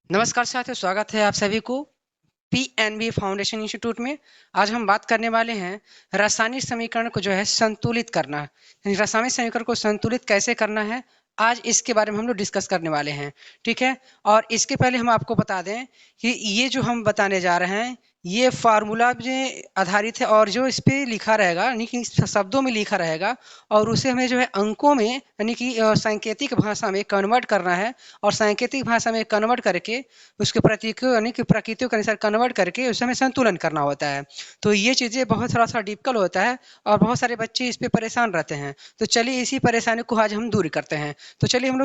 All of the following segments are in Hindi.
नमस्कार साथियों, स्वागत है आप सभी को पीएनबी फाउंडेशन इंस्टीट्यूट में। आज हम बात करने वाले हैं रासायनिक समीकरण को जो है संतुलित करना। यानी रासायनिक समीकरण को संतुलित कैसे करना है, आज इसके बारे में हम लोग डिस्कस करने वाले हैं। ठीक है, और इसके पहले हम आपको बता दें कि ये जो हम बताने जा रहे हैं ये फार्मूला में आधारित है और जो इस पे लिखा रहेगा यानी कि शब्दों में लिखा रहेगा और उसे हमें जो है अंकों में यानी कि सांकेतिक भाषा में कन्वर्ट करना है। और सांकेतिक भाषा में कन्वर्ट करके उसके प्रतीकों यानी कि प्रकृतियों के अनुसार कन्वर्ट करके उसे हमें संतुलन करना होता है। तो ये चीज़ें बहुत थोड़ा-सा डिफ़िकल्ट होता है और बहुत सारे बच्चे इस पे परेशान रहते हैं। तो चलिए इसी परेशानी को आज हम दूर करते हैं। तो चलिए हम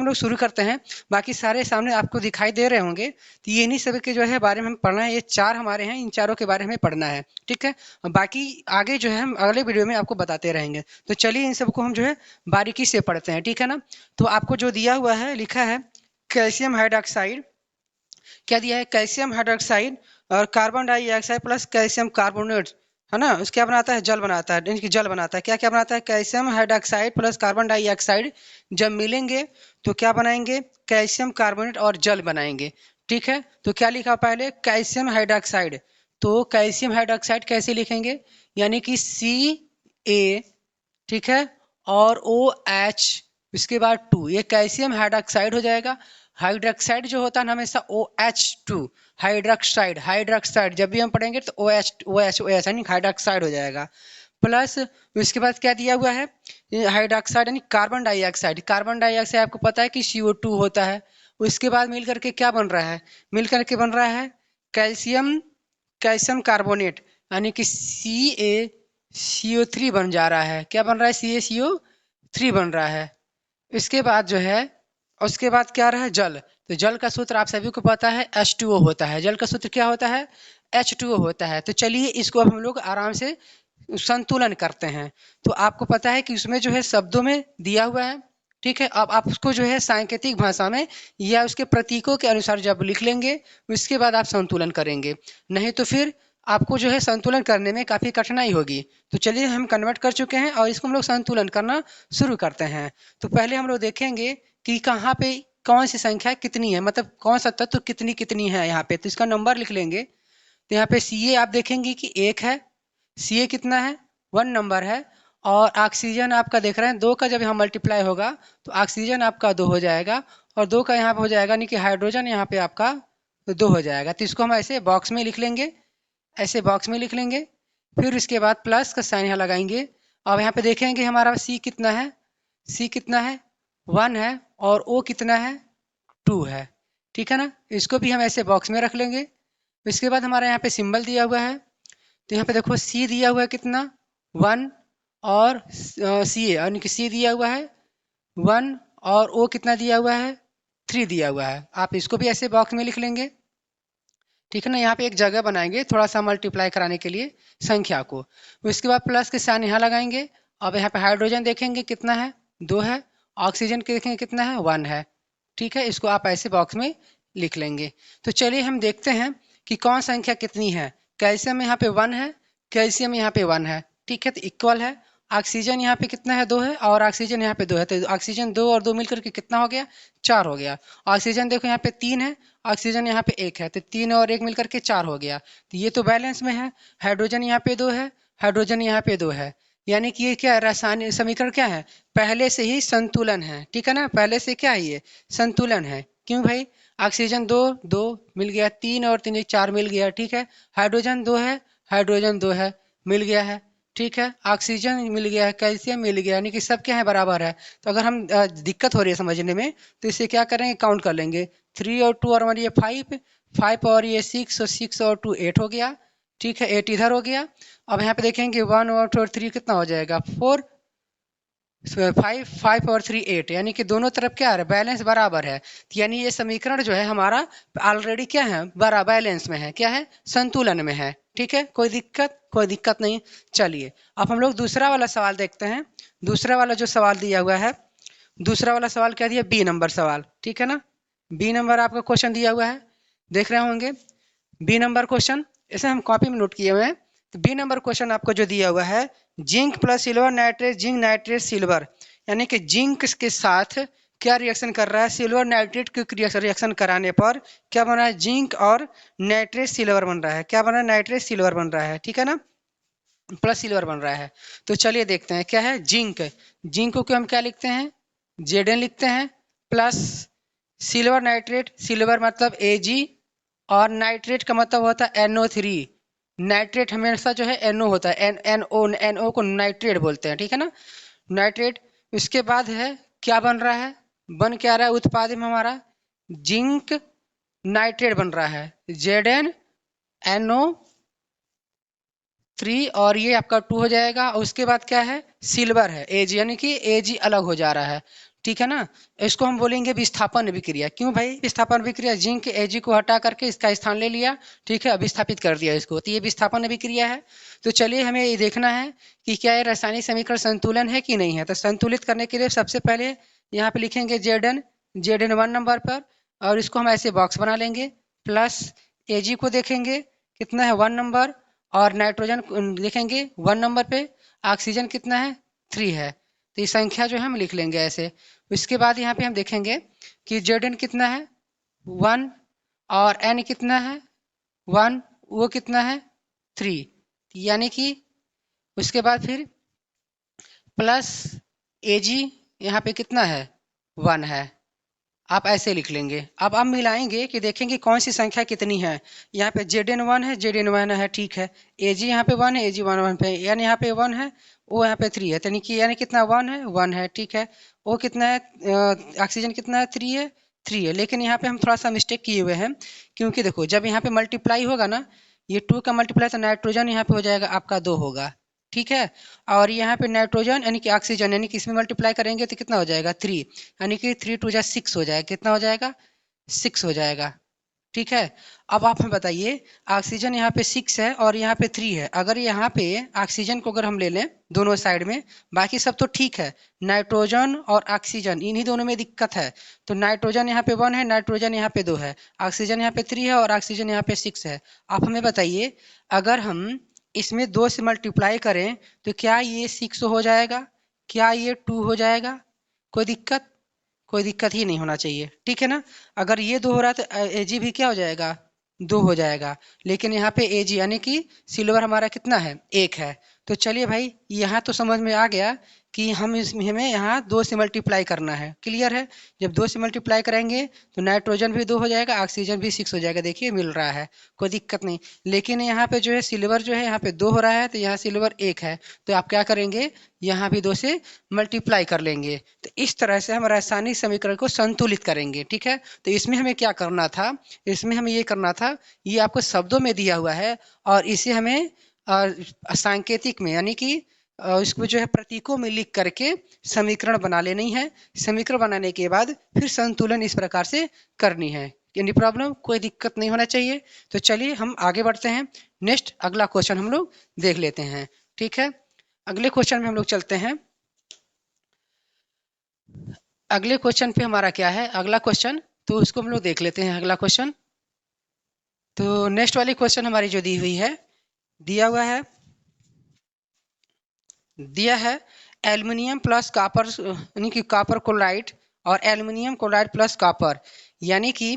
लोग शुरू करते हैं। बाकी सारे सामने आपको दिखाई दे रहे होंगे। तो ये इन्हीं सब के जो है बारे में हमें पढ़ना है। ये 4 हमारे हैं, इन चारों के बारे में पढ़ना है। ठीक है? बाकी आगे जो है हम अगले वीडियो में आपको बताते रहेंगे। तो चलिए इन सबको हम जो है बारीकी से पढ़ते हैं। ठीक है ना? तो आपको जो दिया हुआ है, लिखा है कैल्शियम हाइड्रॉक्साइड। क्या दिया है? कैल्शियम हाइड्रोक्साइड और carbon dioxide plus calcium carbonate, है ना? उसके क्या बनाता है? जल बनाता है, यानी कि जल बनाता है। क्या क्या बनाता है? Calcium hydroxide plus carbon dioxide जब मिलेंगे तो क्या बनाएंगे? कैल्शियम कार्बोनेट और जल बनाएंगे। ठीक है, तो क्या लिखा पहले? Calcium hydroxide. तो कैल्शियम हाइड्रोक्साइड कैसे लिखेंगे? यानी कि Ca, ठीक है, और OH, इसके बाद 2, ये कैल्शियम हाइड्रोक्साइड हो जाएगा। हाइड्रोक्साइड जो होता है ना हमेशा OH2, हाइड्रोक्साइड हाइड्रोक्साइड जब भी हम पढ़ेंगे तो OH यानी हाइड्रोक्साइड हो जाएगा। प्लस उसके बाद क्या दिया हुआ है? ये हाइड्रोक्साइड यानी कार्बन डाइऑक्साइड। कार्बन डाइऑक्साइड आपको पता है कि CO2 होता है। उसके बाद मिल करके क्या बन रहा है? मिल करके बन रहा है कैल्शियम कैल्शियम कार्बोनेट, यानी कि CaCO3 बन जा रहा है। क्या बन रहा है? CaCO3 बन रहा है। इसके बाद जो है, उसके बाद क्या रहा है? जल। तो जल का सूत्र आप सभी को पता है, H2O होता है। जल का सूत्र क्या होता है? H2O होता है। तो चलिए इसको अब हम लोग आराम से संतुलन करते हैं। तो आपको पता है कि उसमें जो है शब्दों में दिया हुआ है। ठीक है, अब आप उसको जो है सांकेतिक भाषा में या उसके प्रतीकों के अनुसार जब लिख लेंगे उसके बाद आप संतुलन करेंगे। नहीं तो फिर आपको जो है संतुलन करने में काफ़ी कठिनाई होगी। तो चलिए हम कन्वर्ट कर चुके हैं और इसको हम लोग संतुलन करना शुरू करते हैं। तो पहले हम लोग देखेंगे कि कहाँ पे कौन सी संख्या कितनी है, मतलब कौन सा तत्व कितनी कितनी है यहाँ पे। तो इसका नंबर लिख लेंगे। तो यहाँ पे Ca आप देखेंगे कि 1 है। Ca कितना है? 1 नंबर है। और ऑक्सीजन आपका देख रहे हैं 2 का जब यहाँ मल्टीप्लाई होगा तो ऑक्सीजन आपका 2 हो जाएगा और 2 का यहाँ पे हो जाएगा नहीं कि हाइड्रोजन यहाँ पे आपका 2 हो जाएगा। तो इसको हम ऐसे बॉक्स में लिख लेंगे, ऐसे बॉक्स में लिख लेंगे। फिर इसके बाद प्लस का साइन यहाँ लगाएंगे। अब यहाँ पे देखेंगे हमारा C कितना है? C कितना है? 1 है। और O कितना है? 2 है। ठीक है ना? इसको भी हम ऐसे बॉक्स में रख लेंगे। इसके बाद हमारा यहाँ पे सिंबल दिया हुआ है। तो यहाँ पे देखो C दिया हुआ है कितना? 1। और Ca यानी कि C दिया हुआ है 1 और O कितना दिया हुआ है? 3 दिया हुआ है। आप इसको भी ऐसे बॉक्स में लिख लेंगे। ठीक है ना? यहाँ पे एक जगह बनाएंगे थोड़ा सा मल्टीप्लाई कराने के लिए संख्या को। उसके बाद प्लस के साइन यहाँ लगाएंगे। अब यहाँ पे हाइड्रोजन देखेंगे कितना है? 2 है। ऑक्सीजन के देखेंगे कितना है? 1 है। ठीक है, इसको आप ऐसे बॉक्स में लिख लेंगे। तो चलिए हम देखते हैं कि कौन संख्या कितनी है। कैल्शियम यहाँ पे 1 है, कैल्शियम यहाँ पे 1 है। ठीक है, तो इक्वल है। ऑक्सीजन यहाँ पे कितना है? 2 है। और ऑक्सीजन यहाँ पे 2 है। तो ऑक्सीजन 2 और 2 मिलकर के कितना हो गया? 4 हो गया। ऑक्सीजन देखो यहाँ पे 3 है, ऑक्सीजन यहाँ पे 1 है। तो 3 और 1 मिलकर के 4 हो गया। तो ये तो बैलेंस में है। हाइड्रोजन यहाँ पे 2 है, हाइड्रोजन यहाँ पे 2 है। यानी कि ये क्या है? रासायनिक समीकरण क्या है? पहले से ही संतुलन है। ठीक है ना? पहले से क्या है? ये संतुलन है। क्यों भाई? ऑक्सीजन 2 2 मिल गया, 3 और 3 4 मिल गया। ठीक है, हाइड्रोजन 2 है, हाइड्रोजन 2 है, मिल गया है। ठीक है, ऑक्सीजन मिल गया है, कैल्शियम मिल गया, यानी कि सब क्या है? बराबर है। तो अगर हम दिक्कत हो रही है समझने में तो इसे क्या करेंगे? काउंट कर लेंगे। 3 और 2 और हमारी ये 5, 5 और ये 6 और 6 और 2 8 हो गया। ठीक है, 8 इधर हो गया। अब यहाँ पे देखेंगे 1 और 2 और 3 कितना हो जाएगा? 4। 5 5 और 3 8, यानी कि दोनों तरफ क्या है? बैलेंस बराबर है। तो यानी ये समीकरण जो है हमारा ऑलरेडी क्या है? बरा बैलेंस में है। क्या है? संतुलन में है। ठीक है, कोई दिक्कत? कोई दिक्कत नहीं। चलिए अब हम लोग दूसरा वाला सवाल देखते हैं। दूसरा वाला जो सवाल दिया हुआ है, दूसरा वाला सवाल क्या दिया? बी नंबर सवाल। ठीक है ना? बी नंबर आपका क्वेश्चन दिया हुआ है, देख रहे होंगे। बी नंबर क्वेश्चन इसे हम कॉपी में नोट किए हुए हैं। तो बी नंबर क्वेश्चन आपको जो दिया हुआ है, zinc plus silver nitrate, zinc nitrate silver, यानी कि जिंक के साथ क्या रिएक्शन कर रहा है, सिल्वर नाइट्रेट के रिएक्शन कराने पर क्या बन रहा है, जिंक और नाइट्रेट सिल्वर बन रहा है। क्या बन रहा है, नाइट्रेट सिल्वर बन रहा है, ठीक है ना, प्लस सिल्वर बन रहा है। तो चलिए देखते हैं क्या है, जिंक। जिंक को हम क्या लिखते हैं, Zn लिखते हैं, प्लस सिल्वर नाइट्रेट, सिल्वर मतलब Ag, और नाइट्रेट का मतलब होता है NO3। नाइट्रेट हमेशा जो है NO होता है, NO को नाइट्रेट बोलते हैं, ठीक है ना, नाइट्रेट। उसके बाद है क्या बन रहा है, बन क्या रहा है उत्पाद में हमारा, जिंक नाइट्रेट बन रहा है, ZnNO3, और ये आपका 2 हो जाएगा। और उसके बाद क्या है, सिल्वर है Ag, यानी कि Ag अलग हो जा रहा है, ठीक है ना। इसको हम बोलेंगे विस्थापन अभिक्रिया। क्यों भाई विस्थापन अभिक्रिया, जिंक Ag को हटा करके इसका स्थान ले लिया, ठीक है, विस्थापित कर दिया इसको, तो ये विस्थापन अभिक्रिया है। तो चलिए हमें ये देखना है कि क्या ये रासायनिक समीकरण संतुलन है कि नहीं है। तो संतुलित करने के लिए सबसे पहले यहाँ पे लिखेंगे Zn 1 नंबर पर, और इसको हम ऐसे बॉक्स बना लेंगे, प्लस Ag को देखेंगे कितना है 1 नंबर, और नाइट्रोजन देखेंगे 1 नंबर पे, ऑक्सीजन कितना है 3 है। तो ये संख्या जो है हम लिख लेंगे ऐसे। उसके बाद यहाँ पे हम देखेंगे कि Zn कितना है 1, और N कितना है 1, वो कितना है 3, यानी कि उसके बाद फिर प्लस Ag यहाँ पे कितना है 1 है, आप ऐसे लिख लेंगे। अब हम मिलाएंगे कि देखेंगे कौन सी संख्या कितनी है। यहाँ पे Zn 1 है, Zn 1 है, ठीक है, Ag यहाँ पे 1 है, Ag 1 1 पे, यानी यहाँ पे 1 है, वो यहाँ पे 3 है, यानी कितना 1 है, ठीक है। वो कितना है, ऑक्सीजन कितना है 3 है, 3 है। लेकिन यहाँ पे हम थोड़ा सा मिस्टेक किए हुए हैं, क्योंकि देखो जब यहाँ पे मल्टीप्लाई होगा ना, ये 2 का मल्टीप्लाई, तो नाइट्रोजन यहाँ पे हो जाएगा आपका 2 होगा, ठीक है। और यहाँ पे नाइट्रोजन यानी कि ऑक्सीजन, यानी कि इसमें मल्टीप्लाई करेंगे तो कितना हो जाएगा 3, यानी कि 3 2 जा 6 हो जाएगा, कितना हो जाएगा 6 हो जाएगा, ठीक है। अब आप हमें बताइए, ऑक्सीजन यहाँ पे 6 है और यहाँ पे 3 है, अगर यहाँ पे ऑक्सीजन को अगर हम ले लें दोनों साइड में, बाकी सब तो ठीक है, नाइट्रोजन और ऑक्सीजन इन्हीं दोनों में दिक्कत है। तो नाइट्रोजन यहाँ पे 1 है, नाइट्रोजन यहाँ पे 2 है, ऑक्सीजन यहाँ पे 3 है, और ऑक्सीजन यहाँ पे 6 है। आप हमें बताइए, अगर हम इसमें 2 से मल्टीप्लाई करें तो क्या ये 6 हो जाएगा, क्या ये 2 हो जाएगा, कोई दिक्कत, कोई दिक्कत ही नहीं होना चाहिए, ठीक है ना। अगर ये 2 हो रहा है तो Ag भी क्या हो जाएगा 2 हो जाएगा। लेकिन यहाँ पे Ag यानी कि सिल्वर हमारा कितना है 1 है। तो चलिए भाई यहाँ तो समझ में आ गया कि हमें यहाँ 2 से मल्टीप्लाई करना है, क्लियर है। जब 2 से मल्टीप्लाई करेंगे तो नाइट्रोजन भी 2 हो जाएगा, ऑक्सीजन भी 6 हो जाएगा, देखिए मिल रहा है, कोई दिक्कत नहीं। लेकिन यहाँ पे जो है सिल्वर जो है यहाँ पे 2 हो रहा है, तो यहाँ सिल्वर 1 है, तो आप क्या करेंगे यहाँ भी 2 से मल्टीप्लाई कर लेंगे। तो इस तरह से हम रासायनिक समीकरण को संतुलित करेंगे, ठीक है। तो इसमें हमें क्या करना था, इसमें हमें ये करना था, ये आपको शब्दों में दिया हुआ है, और इसे हमें सांकेतिक में यानी कि इसको जो है प्रतीकों में लिख करके समीकरण बना लेनी है। समीकरण बनाने के बाद फिर संतुलन इस प्रकार से करनी है, एनी प्रॉब्लम, कोई दिक्कत नहीं होना चाहिए। तो चलिए हम आगे बढ़ते हैं, नेक्स्ट अगला क्वेश्चन हम लोग देख लेते हैं, ठीक है। अगले क्वेश्चन में हम लोग चलते हैं। अगले क्वेश्चन पे हमारा क्या है, अगला क्वेश्चन, तो उसको हम लोग देख लेते हैं अगला क्वेश्चन। तो नेक्स्ट वाली क्वेश्चन हमारी जो दी हुई है, दिया है एल्युमिनियम प्लस कॉपर, यानी कि कॉपर क्लोराइड और एल्युमिनियम क्लोराइड प्लस कॉपर, यानी कि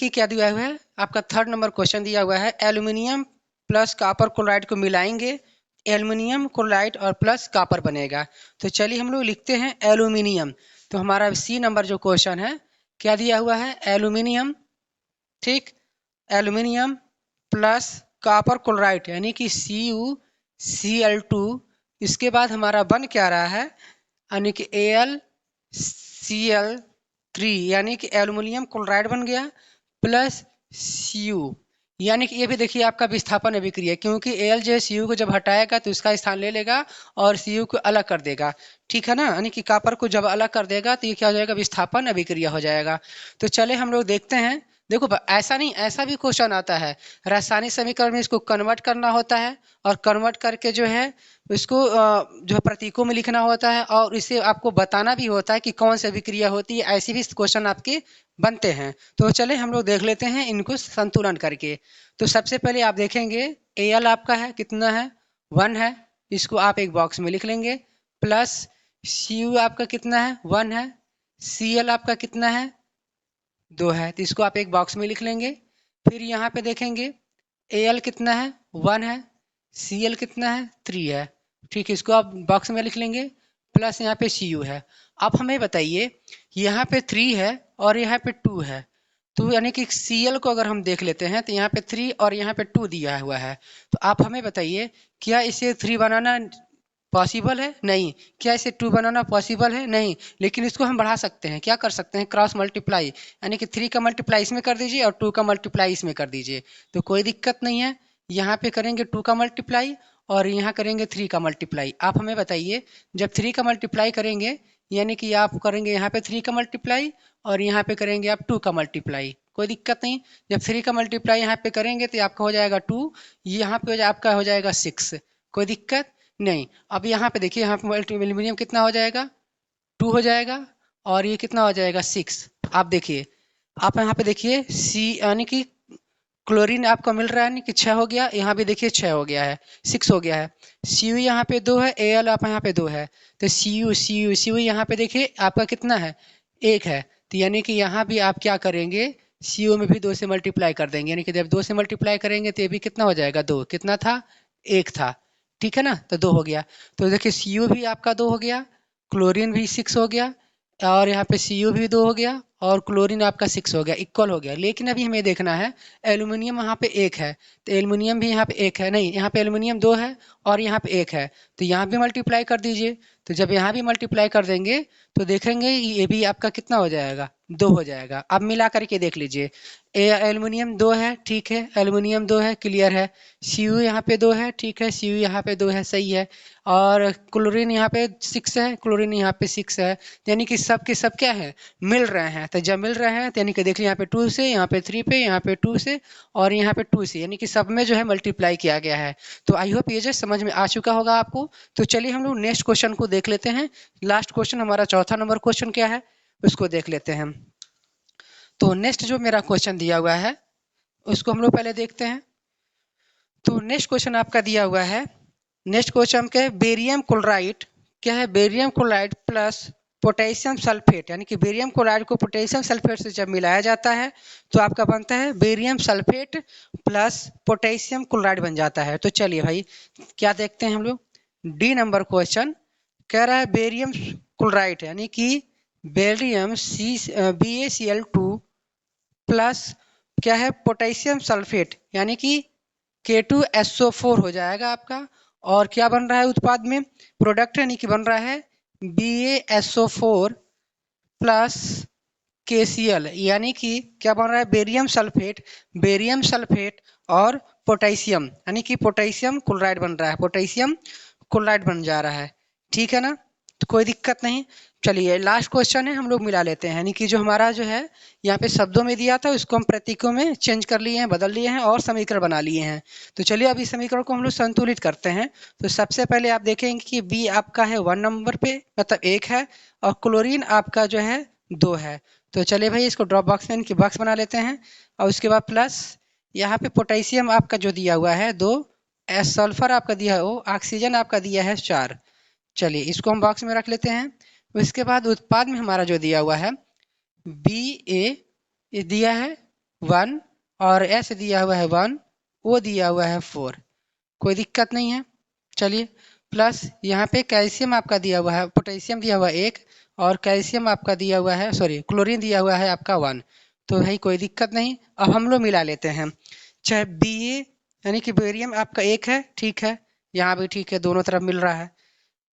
क्या दिया हुआ है आपका थर्ड नंबर क्वेश्चन दिया हुआ है, एल्युमिनियम प्लस कॉपर क्लोराइड को मिलाएंगे, एल्युमिनियम क्लोराइड और प्लस कॉपर बनेगा। तो चलिए हम लोग लिखते हैं एल्युमिनियम। तो हमारा सी नंबर जो क्वेश्चन है क्या दिया हुआ है, एल्युमिनियम, ठीक, एल्युमिनियम प्लस कॉपर क्लोराइड यानी कि CuCl2, इसके बाद हमारा बन क्या रहा है, यानी कि AlCl3, यानी कि एल्युमिनियम क्लोराइड बन गया प्लस Cu, यानी कि ये भी देखिए आपका विस्थापन अभिक्रिया, क्योंकि Al जो है Cu को जब हटाएगा तो इसका स्थान ले लेगा और Cu को अलग कर देगा, ठीक है ना, यानी कि कॉपर को जब अलग कर देगा तो ये क्या हो जाएगा, विस्थापन अभिक्रिया हो जाएगा। तो चले हम लोग देखते हैं, देखो ऐसा नहीं, ऐसा भी क्वेश्चन आता है, रासायनिक समीकरण में इसको कन्वर्ट करना होता है, और कन्वर्ट करके जो है इसको जो है प्रतीकों में लिखना होता है, और इसे आपको बताना भी होता है कि कौन सी अभिक्रिया होती है, ऐसे भी क्वेश्चन आपके बनते हैं। तो चले हम लोग देख लेते हैं इनको संतुलन करके। तो सबसे पहले आप देखेंगे Al आपका है कितना है 1 है, इसको आप एक बॉक्स में लिख लेंगे, प्लस Cu आपका कितना है 1 है, Cl आपका कितना है 2 है, तो इसको आप एक बॉक्स में लिख लेंगे। फिर यहाँ पे देखेंगे Al कितना है 1 है, Cl कितना है 3 है, ठीक है, इसको आप बॉक्स में लिख लेंगे। प्लस यहाँ पे Cu है। अब हमें बताइए यहाँ पे 3 है और यहाँ पे 2 है, तो यानी कि Cl को अगर हम देख लेते हैं तो यहाँ पे 3 और यहाँ पे 2 दिया हुआ है। तो आप हमें बताइए क्या इसे 3 बनाना पॉसिबल है? नहीं। क्या इसे 2 बनाना पॉसिबल है? नहीं। लेकिन इसको हम बढ़ा सकते हैं, क्या कर सकते हैं, क्रॉस मल्टीप्लाई, यानी कि 3 का मल्टीप्लाई इसमें कर दीजिए और 2 का मल्टीप्लाई इसमें कर दीजिए, तो कोई दिक्कत नहीं है। यहाँ पे करेंगे 2 का मल्टीप्लाई और यहाँ करेंगे 3 का मल्टीप्लाई। आप हमें बताइए जब 3 का मल्टीप्लाई करेंगे, यानी कि आप करेंगे यहाँ पे 3 का मल्टीप्लाई और यहाँ पे करेंगे आप 2 का मल्टीप्लाई, कोई दिक्कत नहीं। जब 3 का मल्टीप्लाई यहाँ पे करेंगे तो आपका हो जाएगा 2, यहाँ पे आपका हो जाएगा 6, कोई दिक्कत नहीं। अब यहाँ पे देखिए, यहाँ पे एल्यूमिनियम कितना हो जाएगा 2 हो जाएगा और ये कितना हो जाएगा 6। आप देखिए, आप यहाँ पे देखिए सी यानी कि क्लोरीन आपका मिल रहा है, यानी कि 6 हो गया, यहाँ भी देखिए 6 हो गया है, 6 हो गया है। Cu यहाँ पे 2 है, Al आप यहाँ पे 2 है, तो Cu यहाँ पे देखिए आपका कितना है 1 है, तो यानी कि यहाँ भी आप क्या करेंगे Cu में भी 2 से मल्टीप्लाई कर देंगे, यानी कि जब 2 से मल्टीप्लाई करेंगे तो ये भी कितना हो जाएगा 2, कितना था 1 था, ठीक है ना, तो 2 हो गया। तो देखिए Cu भी आपका 2 हो गया, क्लोरीन भी 6 हो गया और यहाँ पे Cu भी 2 हो गया और क्लोरीन आपका 6 हो गया, इक्वल हो गया। लेकिन अभी हमें देखना है एल्यूमिनियम यहाँ पे 1 है, तो एल्यूमिनियम भी यहाँ पे 1 है, नहीं यहाँ पे एल्यूमिनियम 2 है और यहाँ पे 1 है, तो यहाँ भी मल्टीप्लाई कर दीजिए। तो जब यहाँ भी मल्टीप्लाई कर देंगे तो देखेंगे ये भी आपका कितना हो जाएगा 2 हो जाएगा। अब मिला करके देख लीजिए, एल्यूमिनियम 2 है, ठीक है, एल्यूमिनियम 2 है, क्लियर है। Cu यहाँ पे 2 है, ठीक है, Cu यहाँ पे 2 है, सही है। और क्लोरीन यहाँ पे 6 है, क्लोरीन यहाँ पे 6 है, यानी कि सब के सब क्या है मिल रहे हैं। तो जब मिल रहे हैं तो यानी कि देखिए यहाँ पे 2 से, यहाँ पे 3 पे, यहाँ पे 2 से और यहाँ पे 2 से, यानी कि सब में जो है मल्टीप्लाई किया गया है। तो आई होप ये जो समझ में आ चुका होगा आपको। तो चलिए हम लोग नेक्स्ट क्वेश्चन को देख लेते हैं। लास्ट क्वेश्चन हमारा चौथा नंबर क्वेश्चन क्या है उसको देख लेते हैं। तो नेक्स्ट जो मेरा क्वेश्चन दिया हुआ है उसको हम लोग पहले देखते हैं। तो नेक्स्ट क्वेश्चन आपका दिया हुआ है, नेक्स्ट क्वेश्चन क्या है, बेरियम क्लोराइड क्या है, barium chloride plus potassium sulphate, यानी कि बेरियम क्लोराइड को पोटेशियम सल्फेट से जब मिलाया जाता है तो आपका बनता है barium sulphate plus potassium chloride बन जाता है। तो चलिए भाई क्या देखते हैं हम लोग, डी नंबर क्वेश्चन कह रहा है बेरियम क्लोराइड यानी कि बेरियम BaCl2 प्लस क्या है पोटेशियम सल्फेट यानी कि K2SO4 हो जाएगा आपका। और क्या बन रहा है उत्पाद में, प्रोडक्ट यानी कि बन रहा है BaSO4 प्लस KCl, यानी कि क्या बन रहा है बेरियम सल्फेट और पोटेशियम, यानी कि पोटेशियम क्लोराइड बन रहा है, पोटेशियम क्लोराइड बन जा रहा है, ठीक है ना, तो कोई दिक्कत नहीं। चलिए लास्ट क्वेश्चन है, हम लोग मिला लेते हैं, यानी कि जो हमारा जो है यहाँ पे शब्दों में दिया था उसको हम प्रतीकों में चेंज कर लिए हैं, बदल लिए हैं और समीकरण बना लिए हैं। तो चलिए अभी समीकरण को हम लोग संतुलित करते हैं। तो सबसे पहले आप देखेंगे कि बी आपका है 1 नंबर पे, मतलब 1 है, और क्लोरीन आपका जो है 2 है। तो चलिए भाई इसको ड्रॉप बॉक्स में इनकी बॉक्स बना लेते हैं। और उसके बाद प्लस यहाँ पे पोटेशियम आपका जो दिया हुआ है 2, सल्फर आपका दिया है, ऑक्सीजन आपका दिया है 4। चलिए इसको हम बॉक्स में रख लेते हैं। उसके बाद उत्पाद में हमारा जो दिया हुआ है Ba दिया है 1 और S दिया हुआ है 1, O दिया हुआ है 4, कोई दिक्कत नहीं है। चलिए प्लस यहाँ पे कैल्शियम आपका दिया हुआ है, पोटेशियम दिया हुआ है 1 और कैल्शियम आपका दिया हुआ है, सॉरी क्लोरीन दिया हुआ है आपका 1, तो भाई कोई दिक्कत नहीं। अब हम लोग मिला लेते हैं, चाहे Ba यानी कि बेरियम आपका 1 है, ठीक है, यहाँ भी ठीक है, दोनों तरफ मिल रहा है।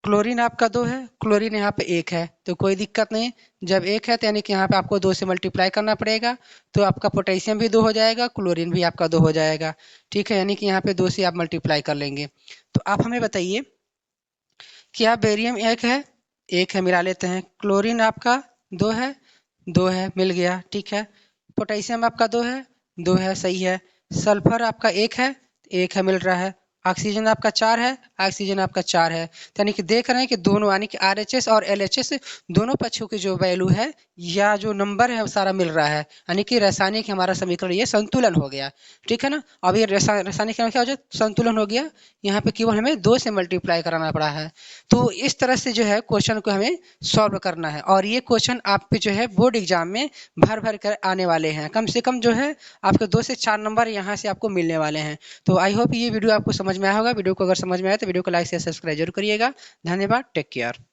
क्लोरीन आपका 2 है, क्लोरीन यहाँ पे 1 है, तो कोई दिक्कत नहीं। जब 1 है तो यानी कि यहाँ पे आपको 2 से मल्टीप्लाई करना पड़ेगा, तो आपका पोटेशियम भी 2 हो जाएगा, क्लोरीन भी आपका 2 हो जाएगा, ठीक है, यानी कि यहाँ पे 2 से आप मल्टीप्लाई कर लेंगे। तो आप हमें बताइए क्या बेरियम 1 है, 1 है, मिला लेते हैं। क्लोरीन आपका 2 है, 2 है, मिल गया, ठीक है। पोटेशियम आपका 2 है, 2 है, सही है। सल्फर आपका 1 है, 1 है, मिल रहा है। ऑक्सीजन आपका 4 है, ऑक्सीजन आपका 4 है। तो यानी कि देख रहे हैं कि दोनों यानी कि RHS और LHS दोनों पक्षों की जो वैल्यू है या जो नंबर है वो सारा मिल रहा है, यानी कि रासायनिक हमारा समीकरण ये संतुलन हो गया। ठीक है ना। अब ये रासायनिक क्या हो जाए, संतुलन हो गया। यहाँ पे केवल हमें 2 से मल्टीप्लाई कराना पड़ा है। तो इस तरह से जो है क्वेश्चन को हमें सॉल्व करना है, और ये क्वेश्चन आप पे जो है बोर्ड एग्जाम में भर भर कर आने वाले हैं। कम से कम जो है आपके 2 से 4 नंबर यहाँ से आपको मिलने वाले हैं। तो आई होप ये वीडियो आपको समझ में आया होगा। वीडियो को अगर समझ में आया तो वीडियो को लाइक से सब्सक्राइब जरूर करिएगा। धन्यवाद। Take care.